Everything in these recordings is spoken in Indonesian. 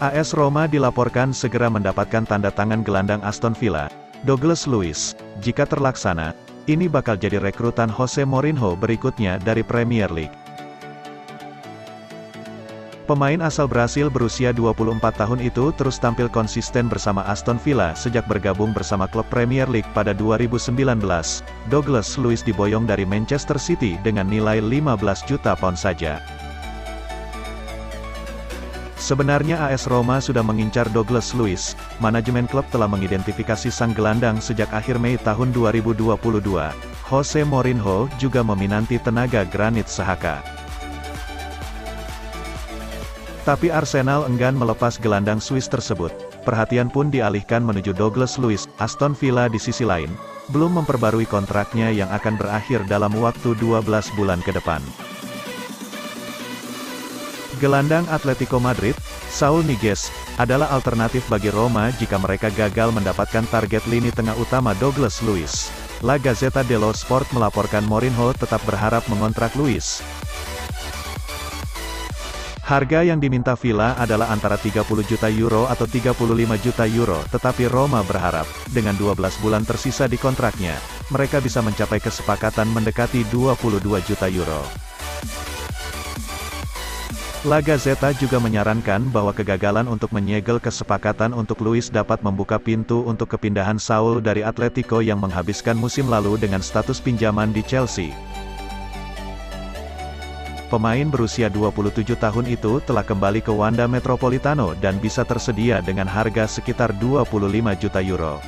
AS Roma dilaporkan segera mendapatkan tanda tangan gelandang Aston Villa, Douglas Luiz. Jika terlaksana, ini bakal jadi rekrutan Jose Mourinho berikutnya dari Premier League. Pemain asal Brasil berusia 24 tahun itu terus tampil konsisten bersama Aston Villa sejak bergabung bersama klub Premier League pada 2019. Douglas Luiz diboyong dari Manchester City dengan nilai 15 juta pound saja. Sebenarnya AS Roma sudah mengincar Douglas Luiz. Manajemen klub telah mengidentifikasi sang gelandang sejak akhir Mei tahun 2022. Jose Mourinho juga meminati tenaga granit Sahaka. Tapi Arsenal enggan melepas gelandang Swiss tersebut. Perhatian pun dialihkan menuju Douglas Luiz. Aston Villa di sisi lain, belum memperbarui kontraknya yang akan berakhir dalam waktu 12 bulan ke depan. Gelandang Atletico Madrid, Saul Niguez, adalah alternatif bagi Roma jika mereka gagal mendapatkan target lini tengah utama Douglas Luiz. La Gazzetta dello Sport melaporkan Mourinho tetap berharap mengontrak Luiz. Harga yang diminta Villa adalah antara 30 juta euro atau 35 juta euro, tetapi Roma berharap, dengan 12 bulan tersisa di kontraknya, mereka bisa mencapai kesepakatan mendekati 22 juta euro. La Gazzetta juga menyarankan bahwa kegagalan untuk menyegel kesepakatan untuk Luiz dapat membuka pintu untuk kepindahan Saul dari Atletico yang menghabiskan musim lalu dengan status pinjaman di Chelsea. Pemain berusia 27 tahun itu telah kembali ke Wanda Metropolitano dan bisa tersedia dengan harga sekitar 25 juta euro.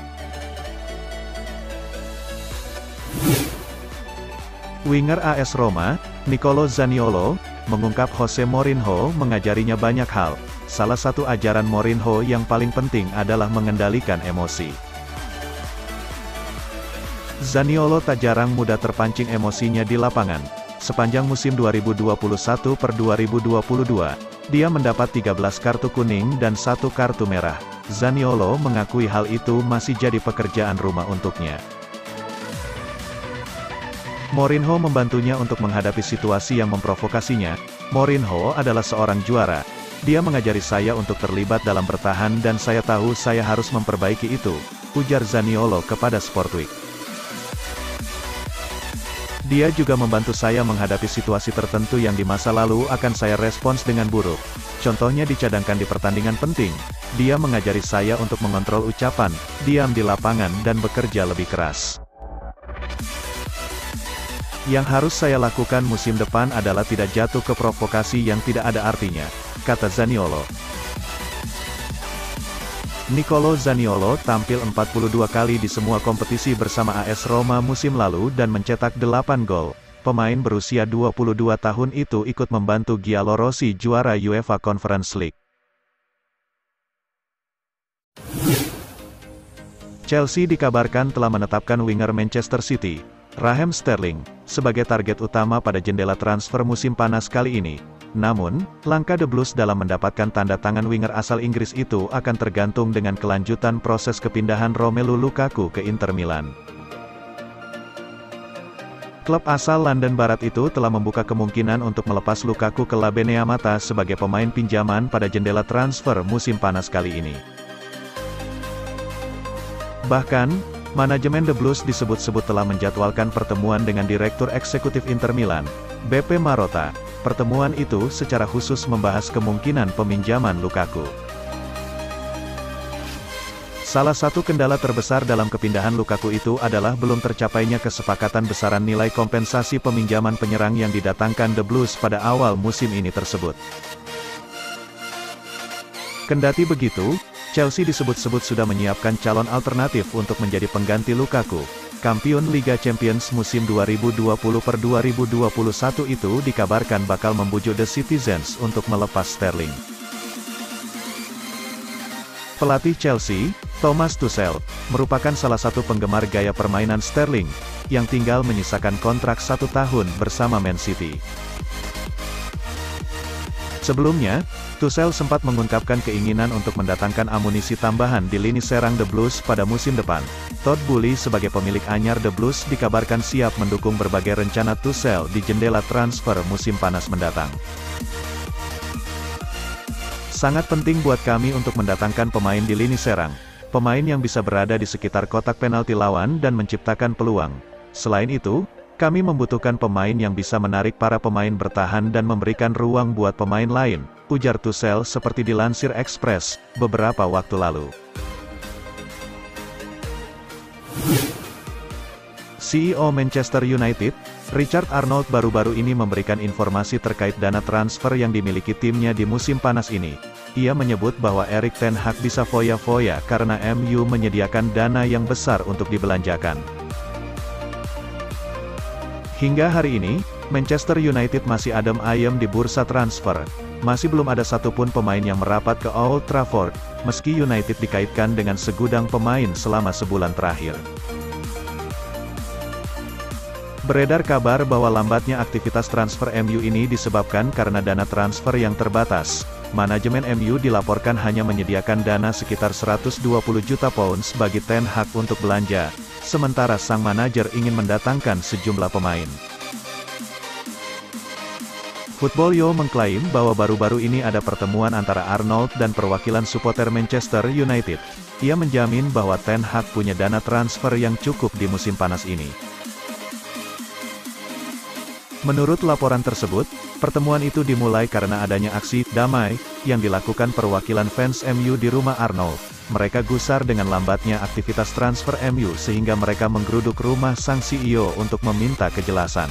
Winger AS Roma, Nicolo Zaniolo, mengungkap Jose Mourinho mengajarinya banyak hal. Salah satu ajaran Mourinho yang paling penting adalah mengendalikan emosi. Zaniolo tak jarang mudah terpancing emosinya di lapangan. Sepanjang musim 2021 per 2022, dia mendapat 13 kartu kuning dan 1 kartu merah. Zaniolo mengakui hal itu masih jadi pekerjaan rumah untuknya. Mourinho membantunya untuk menghadapi situasi yang memprovokasinya. Mourinho adalah seorang juara. Dia mengajari saya untuk terlibat dalam bertahan dan saya tahu saya harus memperbaiki itu, ujar Zaniolo kepada Sportweek. Dia juga membantu saya menghadapi situasi tertentu yang di masa lalu akan saya respons dengan buruk. Contohnya dicadangkan di pertandingan penting. Dia mengajari saya untuk mengontrol ucapan, diam di lapangan dan bekerja lebih keras. Yang harus saya lakukan musim depan adalah tidak jatuh ke provokasi yang tidak ada artinya, kata Zaniolo. Nicolo Zaniolo tampil 42 kali di semua kompetisi bersama AS Roma musim lalu dan mencetak 8 gol. Pemain berusia 22 tahun itu ikut membantu Giallorossi juara UEFA Conference League. Chelsea dikabarkan telah menetapkan winger Manchester City, Raheem Sterling, sebagai target utama pada jendela transfer musim panas kali ini. Namun, langkah The Blues dalam mendapatkan tanda tangan winger asal Inggris itu akan tergantung dengan kelanjutan proses kepindahan Romelu Lukaku ke Inter Milan. Klub asal London Barat itu telah membuka kemungkinan untuk melepas Lukaku ke La Beneamata sebagai pemain pinjaman pada jendela transfer musim panas kali ini. Bahkan, manajemen The Blues disebut-sebut telah menjadwalkan pertemuan dengan Direktur Eksekutif Inter Milan, Beppe Marotta. Pertemuan itu secara khusus membahas kemungkinan peminjaman Lukaku. Salah satu kendala terbesar dalam kepindahan Lukaku itu adalah belum tercapainya kesepakatan besaran nilai kompensasi peminjaman penyerang yang didatangkan The Blues pada awal musim ini tersebut. Kendati begitu, Chelsea disebut-sebut sudah menyiapkan calon alternatif untuk menjadi pengganti Lukaku. Kampiun Liga Champions musim 2020-2021 itu dikabarkan bakal membujuk The Citizens untuk melepas Sterling. Pelatih Chelsea, Thomas Tuchel, merupakan salah satu penggemar gaya permainan Sterling, yang tinggal menyisakan kontrak 1 tahun bersama Man City. Sebelumnya, Tuchel sempat mengungkapkan keinginan untuk mendatangkan amunisi tambahan di lini serang The Blues pada musim depan. Todd Boehly sebagai pemilik anyar The Blues dikabarkan siap mendukung berbagai rencana Tuchel di jendela transfer musim panas mendatang. Sangat penting buat kami untuk mendatangkan pemain di lini serang. Pemain yang bisa berada di sekitar kotak penalti lawan dan menciptakan peluang. Selain itu, kami membutuhkan pemain yang bisa menarik para pemain bertahan dan memberikan ruang buat pemain lain, ujar Tuchel seperti dilansir Express beberapa waktu lalu. CEO Manchester United, Richard Arnold baru-baru ini memberikan informasi terkait dana transfer yang dimiliki timnya di musim panas ini. Ia menyebut bahwa Erik ten Hag bisa foya-foya karena MU menyediakan dana yang besar untuk dibelanjakan. Hingga hari ini, Manchester United masih adem ayem di bursa transfer. Masih belum ada satupun pemain yang merapat ke Old Trafford, meski United dikaitkan dengan segudang pemain selama sebulan terakhir. Beredar kabar bahwa lambatnya aktivitas transfer MU ini disebabkan karena dana transfer yang terbatas. Manajemen MU dilaporkan hanya menyediakan dana sekitar 120 juta pounds bagi Ten Hag untuk belanja, sementara sang manajer ingin mendatangkan sejumlah pemain. Football.io mengklaim bahwa baru-baru ini ada pertemuan antara Arnold dan perwakilan supporter Manchester United. Ia menjamin bahwa Ten Hag punya dana transfer yang cukup di musim panas ini. Menurut laporan tersebut, pertemuan itu dimulai karena adanya aksi damai yang dilakukan perwakilan fans MU di rumah Arnold. Mereka gusar dengan lambatnya aktivitas transfer MU sehingga mereka menggeruduk rumah sang CEO untuk meminta kejelasan.